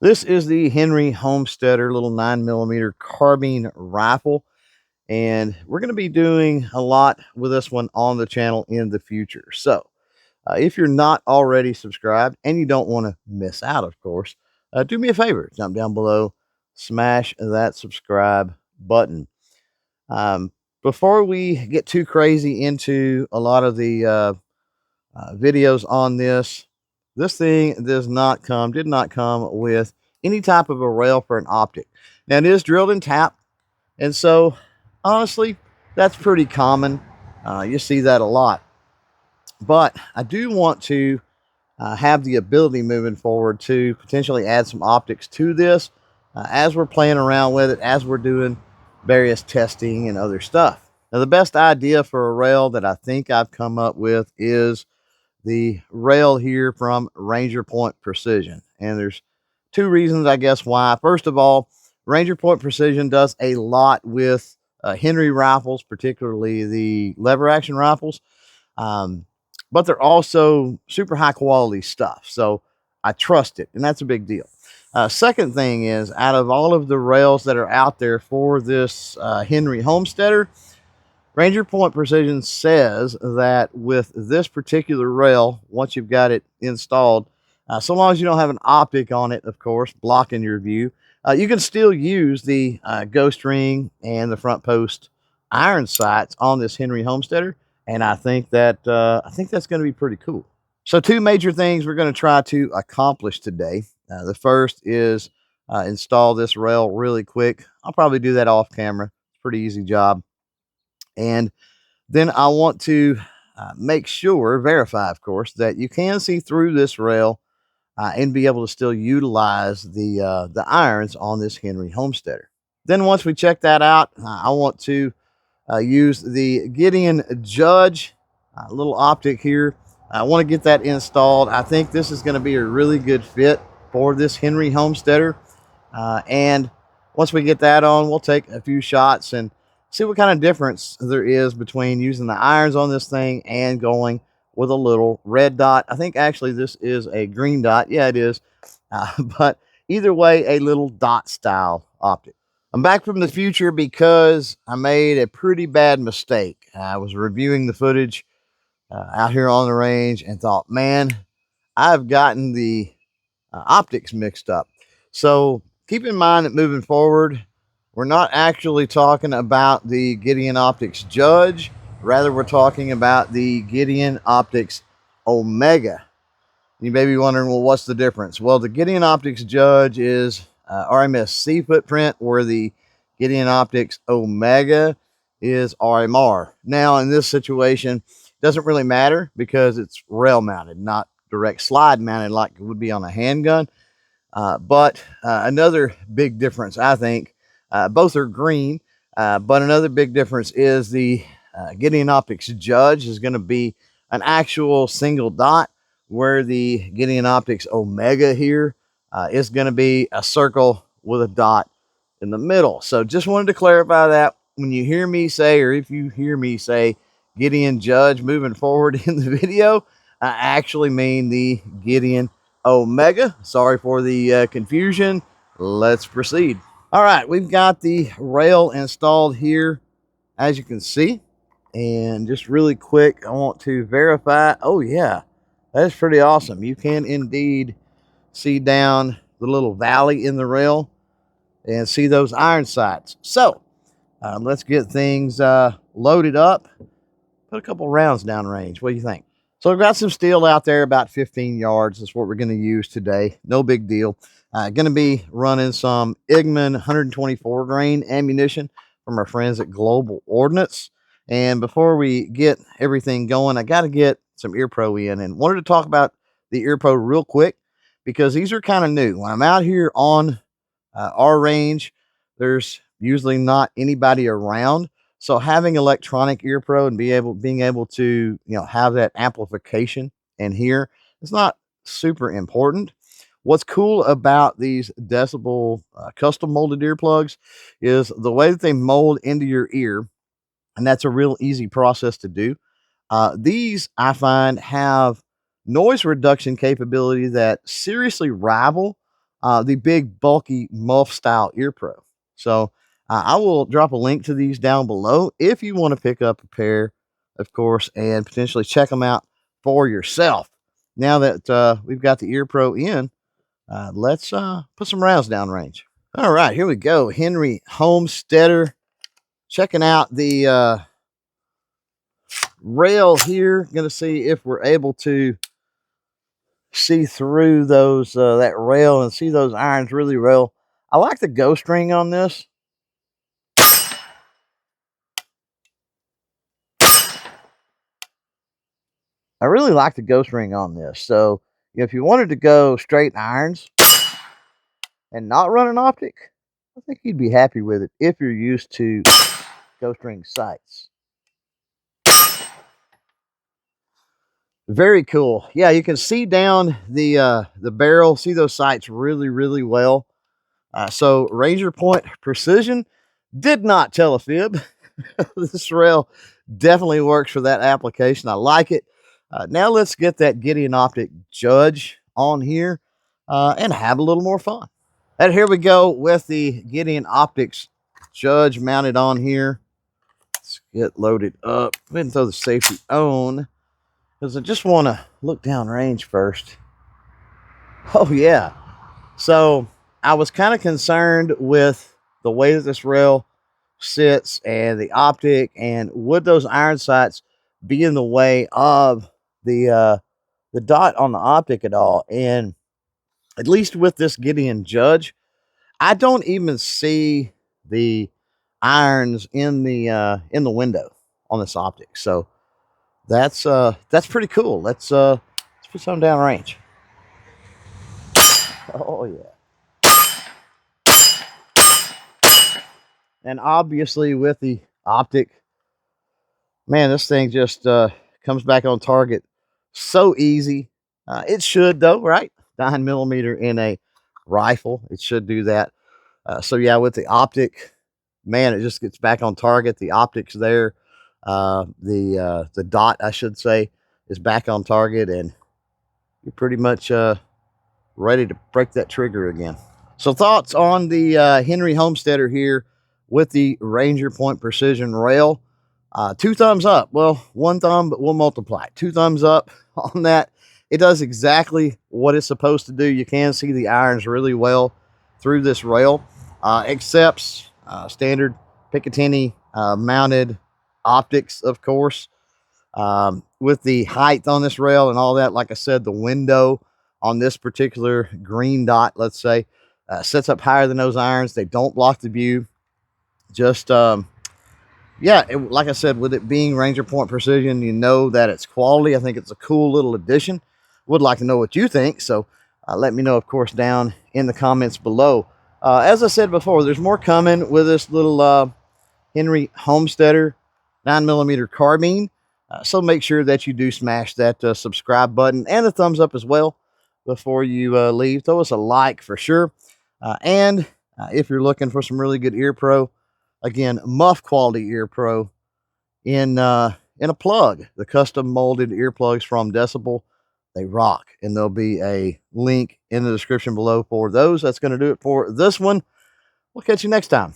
This is the Henry Homesteader little 9mm carbine rifle, and we're going to be doing a lot with this one on the channel in the future. So, if you're not already subscribed and you don't want to miss out, of course, do me a favor, jump down below, smash that subscribe button. Um, Before we get too crazy into a lot of the videos on this thing did not come with any type of a rail for an optic. Now it is drilled and tapped, and so honestly, that's pretty common. You see that a lot. But I do want to have the ability moving forward to potentially add some optics to this as we're playing around with it, as we're doing various testing and other stuff. Now, the best idea for a rail that I think I've come up with is the rail here from Ranger Point Precision. And there's two reasons, I guess, why. First of all, Ranger Point Precision does a lot with Henry rifles, particularly the lever action rifles. But they're also super high quality stuff. So I trust it, and that's a big deal. Second thing is, out of all of the rails that are out there for this Henry Homesteader, Ranger Point Precision says that with this particular rail, once you've got it installed, so long as you don't have an optic on it, of course, blocking your view, you can still use the ghost ring and the front post iron sights on this Henry Homesteader, and I think that's going to be pretty cool. So, two major things we're going to try to accomplish today. The first is install this rail really quick. I'll probably do that off camera. It's a pretty easy job. And then I want to verify, of course, that you can see through this rail and be able to still utilize the irons on this Henry Homesteader. Then once we check that out, I want to use the Gideon Judge little optic here. I want to get that installed. I think this is going to be a really good fit for this Henry Homesteader. And once we get that on, we'll take a few shots and see what kind of difference there is between using the irons on this thing and going with a little red dot. I think actually this is a green dot. Yeah, it is. But either way, a little dot style optic. I'm back from the future because I made a pretty bad mistake. I was reviewing the footage out here on the range and thought, man, I've gotten the optics mixed up. So keep in mind that moving forward, we're not actually talking about the Gideon Optics Judge. Rather, we're talking about the Gideon Optics Omega. You may be wondering, well, what's the difference? Well, the Gideon Optics Judge is RMSC footprint, where the Gideon Optics Omega is RMR. Now, in this situation, it doesn't really matter because it's rail mounted, not direct slide mounted like it would be on a handgun. But another big difference, I think, both are green, but another big difference is the Gideon Optics Judge is going to be an actual single dot, where the Gideon Optics Omega here is going to be a circle with a dot in the middle. So just wanted to clarify that when you hear me say, or if you hear me say Gideon Judge moving forward in the video, I actually mean the Gideon Omega. Sorry for the confusion. Let's proceed. All right, we've got the rail installed here, as you can see. And just really quick, I want to verify. Oh, yeah, that's pretty awesome. You can indeed see down the little valley in the rail and see those iron sights. So let's get things loaded up. Put a couple rounds downrange. What do you think? So I've got some steel out there about 15 yards. That's what we're going to use today. No big deal. Going to be running some Igman 124 grain ammunition from our friends at Global Ordnance. And before we get everything going, I got to get some ear pro in, and wanted to talk about the ear pro real quick because these are kind of new. When I'm out here on our range, there's usually not anybody around. So having electronic ear pro and being able to, have that amplification and hear, it's not super important. What's cool about these decibel custom molded earplugs is the way that they mold into your ear, and that's a real easy process to do. These I find have noise reduction capability that seriously rival the big bulky muff style ear pro. So I will drop a link to these down below if you want to pick up a pair, of course, and potentially check them out for yourself. Now that we've got the ear pro in, let's put some rounds down range. All right, here we go. Henry Homesteader. Checking out the rail here. Going to see if we're able to see through those that rail and see those irons really well. I like the ghost ring on this. I really like the ghost ring on this. So if you wanted to go straight irons and not run an optic, I think you'd be happy with it if you're used to ghost ring sights. Very cool. Yeah, you can see down the barrel, see those sights really well. So Ranger Point Precision did not tell a fib. This rail definitely works for that application. I like it. Now let's get that Gideon Optic Judge on here and have a little more fun. And here we go with the Gideon Optics Judge mounted on here. Let's get loaded up. Go ahead and throw the safety on, because I just want to look down range first. Oh, yeah. So I was kind of concerned with the way that this rail sits and the optic, and would those iron sights be in the way of the dot on the optic at all? And at least with this Gideon Judge, I don't even see the irons in the window on this optic. So that's pretty cool. Let's put some down range. Oh yeah. And obviously with the optic, man, this thing just comes back on target so easy. It should though, right? 9mm in a rifle, it should do that. So yeah, with the optic, man, it just gets back on target. The optic's there. The dot, I should say, is back on target, and you're pretty much ready to break that trigger again. So thoughts on the Henry Homesteader here with the Ranger Point Precision rail. 2 thumbs up. Well, 1 thumb, but we'll multiply it. 2 thumbs up on that. It does exactly what it's supposed to do. You can see the irons really well through this rail. Accepts standard Picatinny mounted optics, of course. With the height on this rail and all that, like I said, the window on this particular green dot, let's say, sets up higher than those irons. They don't block the view. Just yeah, like I said, with it being Ranger Point Precision, you know that it's quality. I think it's a cool little addition. Would like to know what you think, so let me know, of course, down in the comments below. As I said before, there's more coming with this little Henry Homesteader 9mm Carbine. So make sure that you do smash that subscribe button and the thumbs up as well before you leave. Throw us a like for sure. And if you're looking for some really good ear pro, again, muff quality ear pro in a plug, the custom molded earplugs from Decibel, they rock. And there'll be a link in the description below for those. That's going to do it for this one. We'll catch you next time.